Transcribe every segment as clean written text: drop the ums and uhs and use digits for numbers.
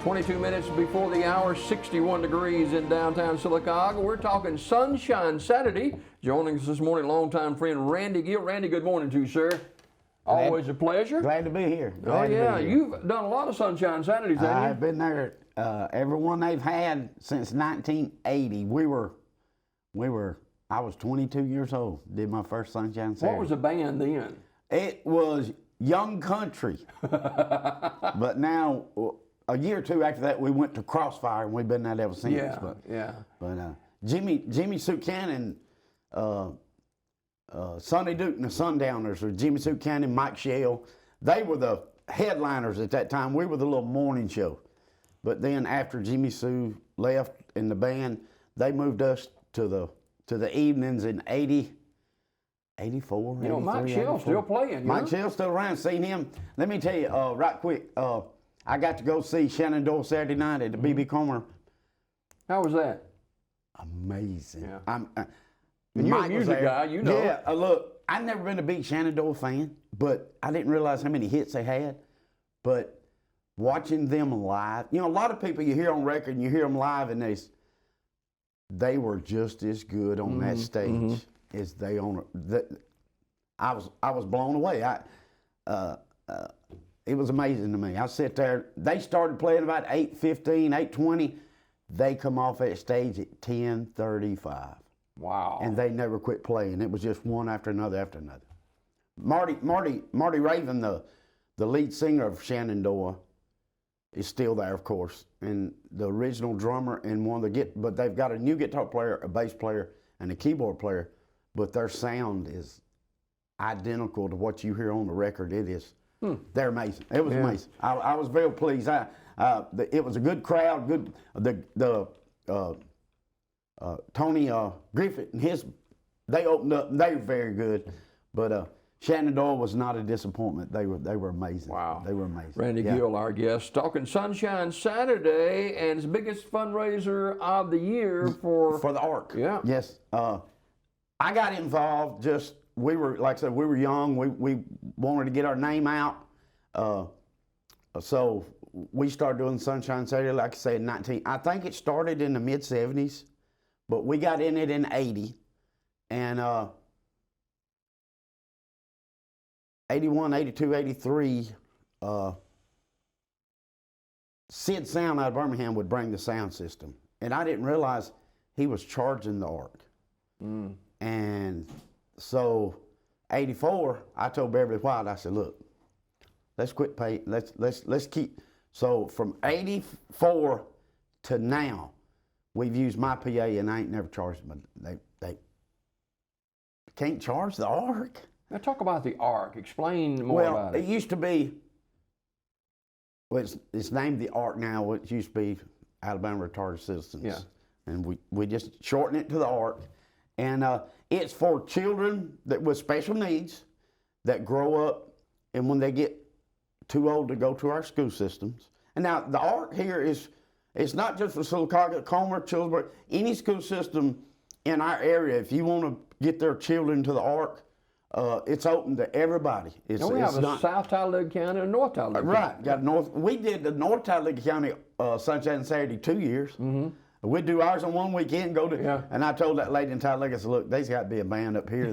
22 minutes before the hour, 61 degrees in downtown Sylacauga. We're talking Sunshine Saturday. Joining us this morning, longtime friend Randy Gill. Randy, good morning to you, sir. Always a pleasure. Glad to be here. You've done a lot of Sunshine Saturdays, haven't you? I've been there. Every one they've had since 1980. I was 22 years old. Did my first Sunshine Saturday. What was the band then? It was Young Country. But now, a year or two after that, we went to Crossfire, and we've been that ever since. But Jimmy Sue Cannon, Sonny Duke and the Sundowners, or Jimmy Sue Cannon, Mike Shell, they were the headliners at that time. We were the little morning show. But then after Jimmy Sue left in the band, they moved us to the evenings in 84. You know, Mike Shell's still playing. Mike Shell's still around. Seen him. Let me tell you right quick. I got to go see Shenandoah Saturday night at the BB Comer. How was that? Amazing. Yeah. You're a music guy, you know. Yeah, look, I've never been a big Shenandoah fan, but I didn't realize how many hits they had. But watching them live, you know, a lot of people you hear on record and you hear them live, and they were just as good on that stage as they on it. I was blown away. It was amazing to me. I sit there. They started playing about 8:15, 8:20. They come off that stage at 10:35. Wow. And they never quit playing. It was just one after another after another. Marty Raven, the lead singer of Shenandoah, is still there, of course, and the original drummer and but they've got a new guitar player, a bass player, and a keyboard player, but their sound is identical to what you hear on the record. It is. They're amazing. It was amazing. I was very pleased. It was a good crowd. Good. Tony Griffith and they opened up. And they were very good, but Shenandoah was not a disappointment. They were amazing. Wow, they were amazing. Randy Gill, our guest, talking Sunshine Saturday, and it's the biggest fundraiser of the year for the Ark. Yeah. Yes. I got involved. We were, like I said, we were young. We wanted to get our name out. So we started doing Sunshine Saturday, like I said, in I think it started in the mid-'70s, but we got in it in 80. And 81, 82, 83, Sid Sound out of Birmingham would bring the sound system. And I didn't realize he was charging the Ark. And so 84, I told Beverly White, I said, look, let's quit paying, let's keep. So from 84 to now, we've used my PA, and I ain't never charged them. They can't charge the Ark. Now talk about the Ark. Explain more about it. It used to be, it's named the Ark now. It used to be Alabama Retarded Citizens. Yeah. And we just shorten it to the Ark. And it's for children with special needs that grow up, and when they get too old to go to our school systems. And now the Ark here it's not just for Sylacauga, Comer, Childersburg, any school system in our area. If you want to get their children to the Ark, it's open to everybody. We have a South Talladega County and North Talladega County. Right, got North. We did the North Talladega County Sunshine Saturday 2 years. We'd do ours on one weekend, and I told that lady in Talladega, I said, look, there's got to be a band up here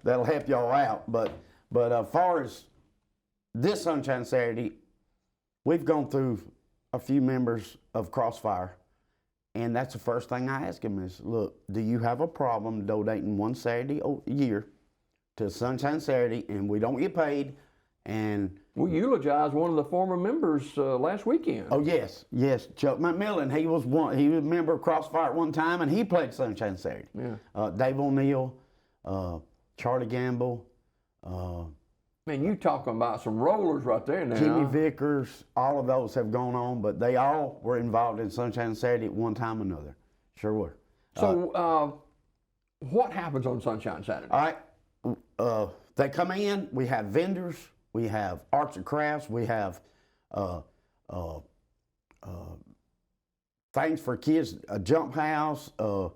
that'll help y'all out. But as far as this Sunshine Saturday, we've gone through a few members of Crossfire, and that's the first thing I ask them is, look, do you have a problem donating one Saturday a year to Sunshine Saturday, and we don't get paid? And we eulogized one of the former members last weekend. Oh yes, Chuck McMillan. He was a member of Crossfire at one time, and he played Sunshine Saturday. Yeah. Dave O'Neill, Charlie Gamble. Man, you talking about some rollers right there now. Jimmy Vickers. All of those have gone on, but they all were involved in Sunshine Saturday at one time or another. Sure were. So, what happens on Sunshine Saturday? All right, they come in. We have vendors. We have arts and crafts. We have things for kids, a jump house, all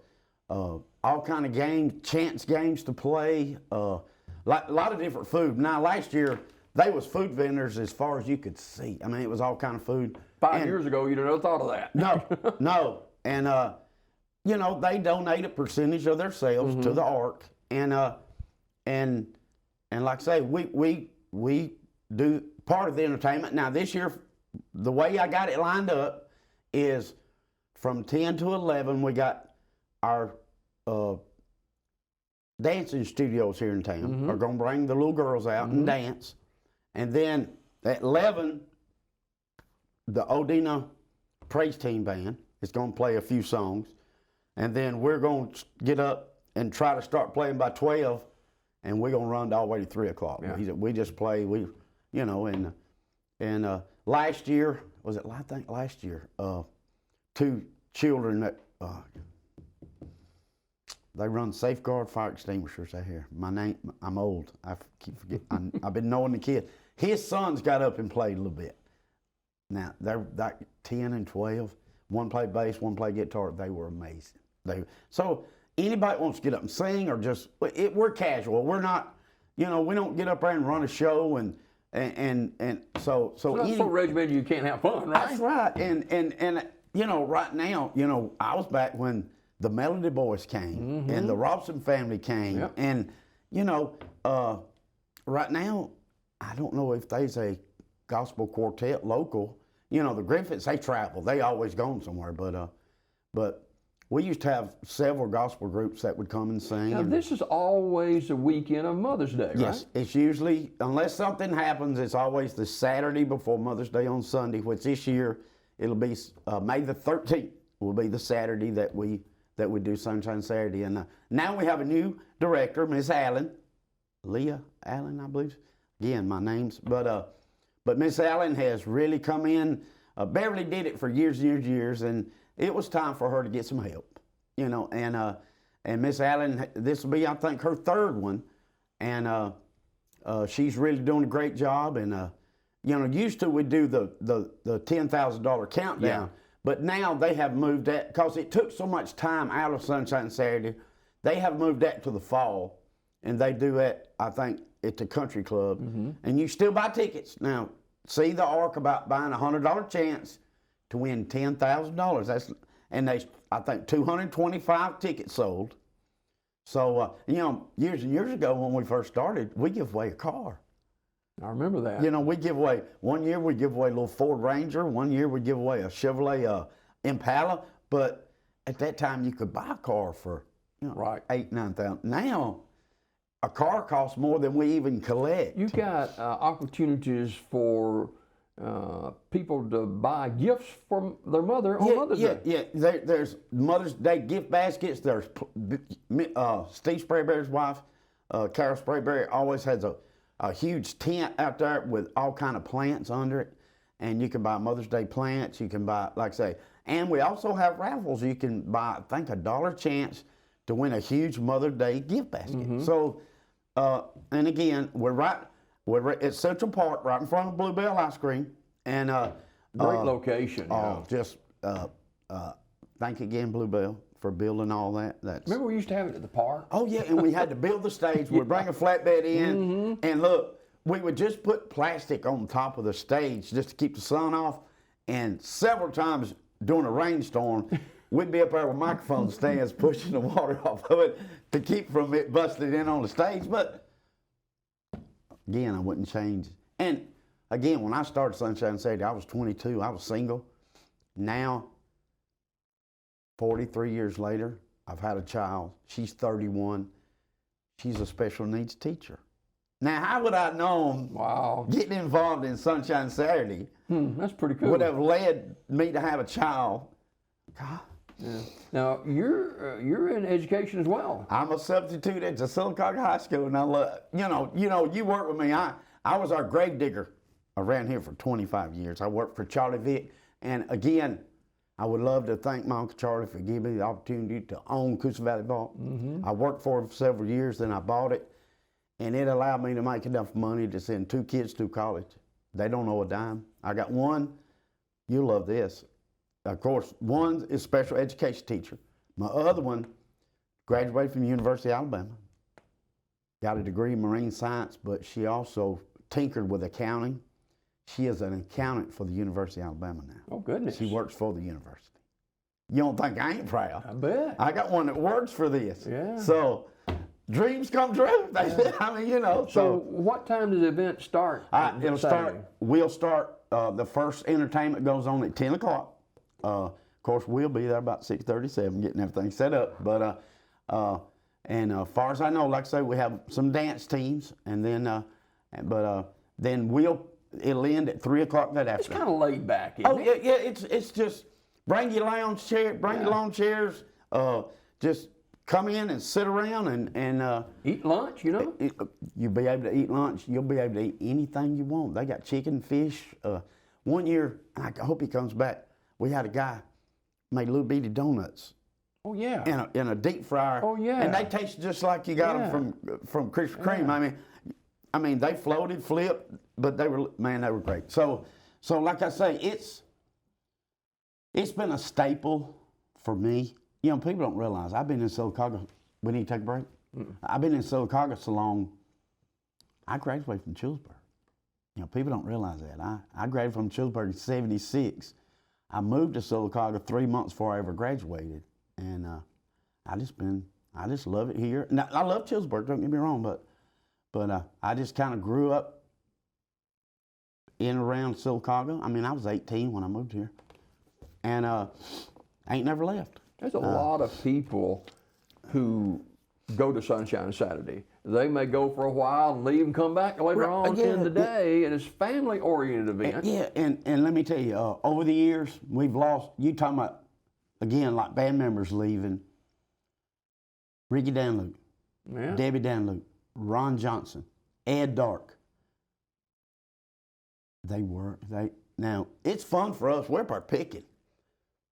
kind of games, chance games to play, a lot of different food. Now, last year, they was food vendors as far as you could see. I mean, it was all kind of food. 5 years ago, you'd have never thought of that. No, no. And, you know, they donate a percentage of their sales to the Ark. And like I say, we do part of the entertainment. Now, this year, the way I got it lined up is from 10 to 11, we got our dancing studios here in town are going to bring the little girls out and dance. And then at 11, the Odina Praise Team Band is going to play a few songs. And then we're going to get up and try to start playing by 12, and we're going to run all the way to 3 o'clock. Yeah. We just play, you know, and last year, I think last year, 2 children that, they run Safeguard Fire Extinguishers out here. I'm old. I keep forgetting. I've been knowing the kid. His sons got up and played a little bit. Now, they're like 10 and 12. One played bass, one played guitar. They were amazing. So anybody wants to get up and sing or just, we're casual. We're not, you know, we don't get up there and run a show and so not so regimented you can't have fun, right? That's right. And you know, right now, you know, I was back when the Melody Boys came and the Robson family came. And, you know, right now, I don't know if there's a gospel quartet local. You know, the Griffiths, they travel. They always gone somewhere. But we used to have several gospel groups that would come and sing. Now, this is always the weekend of Mother's Day, right? Yes, it's usually, unless something happens, it's always the Saturday before Mother's Day on Sunday, which this year, it'll be May the 13th will be the Saturday that we do Sunshine Saturday. And now we have a new director, Miss Allen, Leah Allen, I believe. Again, my names. But Miss Allen has really come in. Beverly did it for years and years and years, and it was time for her to get some help, you know. And Miss Allen, this will be, I think, her 3rd one, and she's really doing a great job. And you know, used to we do the $10,000 countdown, but now they have moved that because it took so much time out of Sunshine Saturday. They have moved that to the fall, and they do it, I think, at the country club. And you still buy tickets. Now, see the Ark about buying a $100 chance to win $10,000. And I think 225 tickets sold. So, you know, years and years ago when we first started, we give away a car. I remember that. You know, we give away, one year we give away a little Ford Ranger, one year we give away a Chevrolet Impala, but at that time you could buy a car for, you know, $8,000, $9,000. Now, a car costs more than we even collect. You got opportunities for people to buy gifts from their mother on Mother's Day. Yeah, there's Mother's Day gift baskets. There's Steve Sprayberry's wife, Carol Sprayberry, always has a huge tent out there with all kind of plants under it. And you can buy Mother's Day plants. You can buy, like I say, and we also have raffles. You can buy, I think, $1 chance to win a huge Mother's Day gift basket. So, and again, we're at Central Park, right in front of Bluebell Ice Cream. And great location. Just thank again, Bluebell, for building all that. Remember we used to have it at the park? Oh yeah, and we had to build the stage. We'd bring a flatbed in, and look, we would just put plastic on top of the stage just to keep the sun off. And several times during a rainstorm, we'd be up there with microphone stands pushing the water off of it to keep from it busting in on the stage. But again, I wouldn't change. And again, when I started Sunshine Saturday, I was 22. I was single. Now, 43 years later, I've had a child. She's 31. She's a special needs teacher. Now, how would I have known getting involved in Sunshine Saturday that's pretty cool. would have led me to have a child? God. Yeah. Now, you're in education as well. I'm a substitute at the Sylacauga High School, and I love, you work with me. I was our grave digger around here for 25 years. I worked for Charlie Vick, and again, I would love to thank my Uncle Charlie for giving me the opportunity to own Coosa Valley Vault. I worked for him for several years, then I bought it, and it allowed me to make enough money to send 2 kids to college. They don't owe a dime. I got one, you'll love this. Of course, one is special education teacher. My other one graduated from the University of Alabama. Got a degree in marine science, but she also tinkered with accounting. She is an accountant for the University of Alabama now. Oh, goodness. She works for the university. You don't think I ain't proud? I bet. I got one that works for this. Yeah. So dreams come true. They said, I mean, you know. So what time does the event start? We'll start, the first entertainment goes on at 10 o'clock. Of course, we'll be there about 6:37 getting everything set up. But, as far as I know, like I say, we have some dance teams. And then, then it'll end at 3 o'clock that afternoon. It's kind of laid back, isn't it? Yeah, it's just bring your lounge chair, your lawn chairs, just come in and sit around and eat lunch, you know? You'll be able to eat lunch. You'll be able to eat anything you want. They got chicken, fish. One year, I hope he comes back, we had a guy made little bitty donuts. Oh, yeah. In a deep fryer. Oh, yeah. And they taste just like you got them from Krispy Kreme. Yeah. I mean, they floated, flipped, but they were great. So like I say, it's been a staple for me. You know, people don't realize I've been in Sylacauga. We need to take a break. I've been in Sylacauga so long. I graduated from Chillsburg. You know, people don't realize that. I graduated from Chillsburg in '76. I moved to Sylacauga 3 months before I ever graduated, and I just love it here. Now, I love Chillsburg. Don't get me wrong, but I just kind of grew up in and around Sylacauga. I mean, I was 18 when I moved here, and I ain't never left. There's a lot of people who go to Sunshine Saturday. They may go for a while and leave and come back later on in the day, and it's a family-oriented event. Yeah, and let me tell you, over the years, we've lost, you talking about, again, like band members leaving, Ricky Danluke, Debbie Danluke, Ron Johnson, Ed Dark. Now, it's fun for us, we're part picking,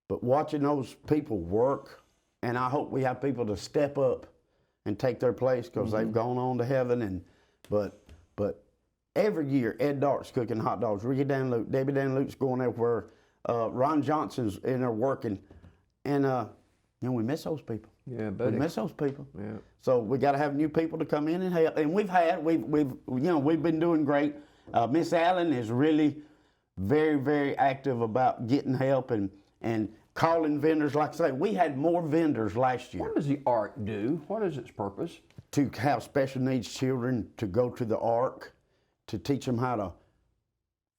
but watching those people work, and I hope we have people to step up and take their place because they've gone on to heaven. But every year, Ed Dark's cooking hot dogs, Ricky Danluke, Debbie Danluke's going everywhere, Ron Johnson's in there working, and we miss those people. Yeah, buddy. We miss those people. Yeah. So we got to have new people to come in and help, and we've been doing great. Miss Allen is really very, very active about getting help and calling vendors. Like I say, we had more vendors last year. What does the Ark do? What is its purpose? To have special needs children to go to the Ark, to teach them how to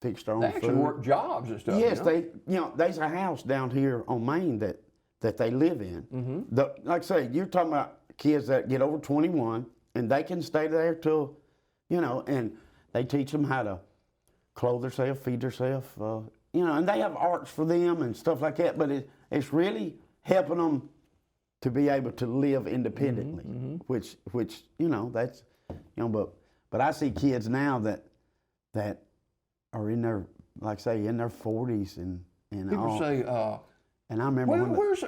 fix their own food. They actually work jobs and stuff. Yes, you know? There's a house down here on Main that they live in. Like I say, you're talking about kids that get over 21 and they can stay there till, and they teach them how to clothe themselves, feed themselves, and they have arts for them and stuff like that, but it's really helping them to be able to live independently, which that's, but I see kids now that are in their, like I say, in their 40s and people say, and I remember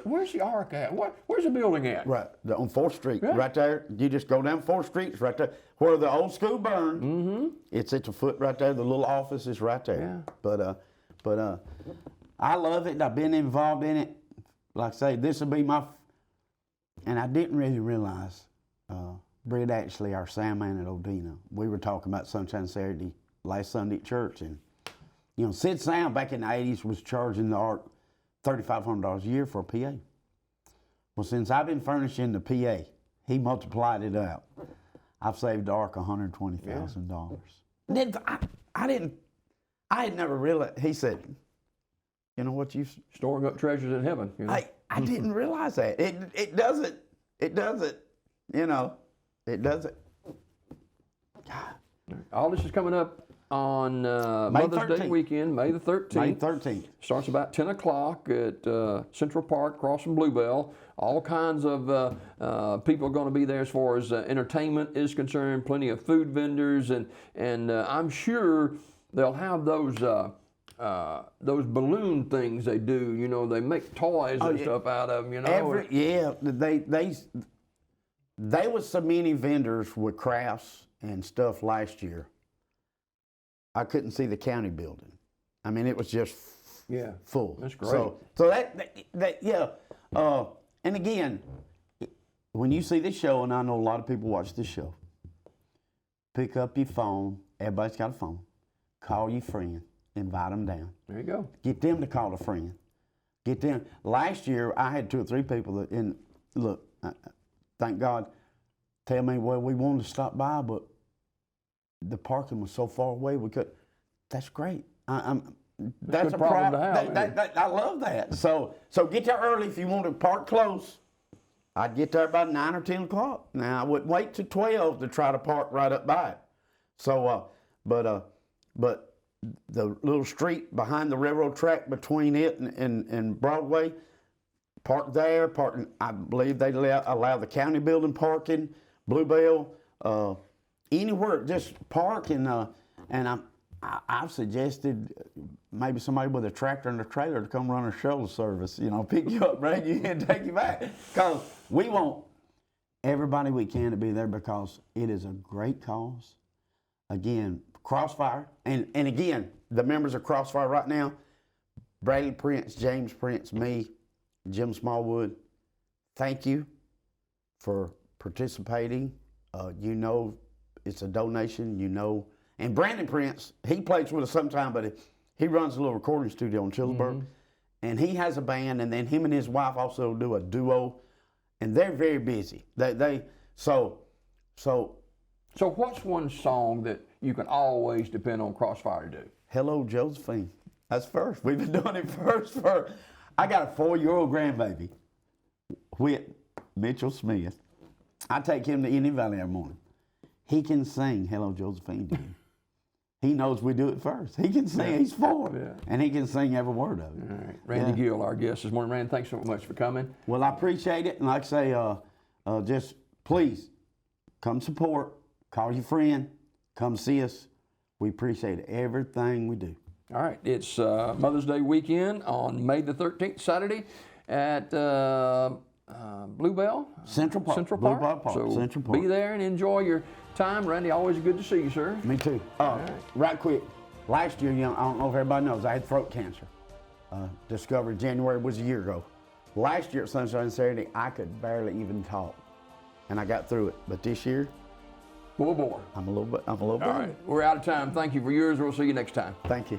where's the Ark at? Where's the building at? Right, on 4th Street, right there. You just go down 4th Street, it's right there. Where the old school burned, it's at the foot right there. The little office is right there. Yeah. But I love it. I've been involved in it. Like I say, this will be and I didn't really realize, Britt actually, our sound man at Odina, we were talking about Sunshine Saturday last Sunday at church. And, Sid Sound back in the 80s was charging the Ark $3,500 a year for a PA. Well, since I've been furnishing the PA, he multiplied it out. I've saved the Ark $120,000. Yeah. I had never realized, he said, you know what, you storing up treasures in heaven. I didn't realize that. It doesn't, it doesn't. God. All this is coming up on Mother's Day weekend, May the 13th. May 13th. Starts about 10 o'clock at Central Park, across from Bluebell. All kinds of people are going to be there as far as entertainment is concerned, plenty of food vendors, and I'm sure they'll have those balloon things they do. They make toys and stuff out of them. They was so many vendors with crafts and stuff last year. I couldn't see the county building. I mean, it was just full. That's great. So that and again, when you see this show, and I know a lot of people watch this show, pick up your phone everybody's got a phone. Call your friend, invite them down. There you go. Get them to call a friend. Get them. Last year, I had 2 or 3 people that, look, thank God, tell me, well, we wanted to stop by, but the parking was so far away, we could. That's great. That's a problem to have. I love that. So get there early if you want to park close. I'd get there about 9 or 10 o'clock. Now, I wouldn't wait till 12 to try to park right up by it. So, but the little street behind the railroad track between it and Broadway, park there, I believe they allow the county building parking, Bluebell, anywhere, just park and I've suggested maybe somebody with a tractor and a trailer to come run a shuttle service, pick you up, bring you in, and take you back. Because we want everybody we can to be there because it is a great cause. Again, Crossfire, and again, the members of Crossfire right now, Bradley Prince, James Prince, me, Jim Smallwood, thank you for participating. It's a donation, And Brandon Prince, he plays with us sometime, but he runs a little recording studio in Childersburg. Mm-hmm. And he has a band, and then him and his wife also do a duo, and they're very busy. So what's one song that you can always depend on Crossfire to do? Hello, Josephine. That's first. We've been doing it first. I got a 4-year-old grandbaby, Whit Mitchell Smith. I take him to Indian Valley every morning. He can sing Hello, Josephine to you. He knows we do it first. He can sing. Yeah. He's 4, and he can sing every word of it. All right. Randy Gill, our guest this morning. Randy, thanks so much for coming. Well, I appreciate it. And like I say, just please come support. Call your friend. Come see us. We appreciate everything we do. All right. It's Mother's Day weekend on May the 13th, Saturday at Bluebell? Central Park. Bluebell Park. So Central Park. Be there and enjoy your time. Randy, always good to see you, sir. Me too. Right quick. Last year, I don't know if everybody knows, I had throat cancer. Discovered January was a year ago. Last year at Sunshine Saturday, I could barely even talk. And I got through it. But this year, I'm a little bit. All right. We're out of time. Thank you for yours. We'll see you next time. Thank you.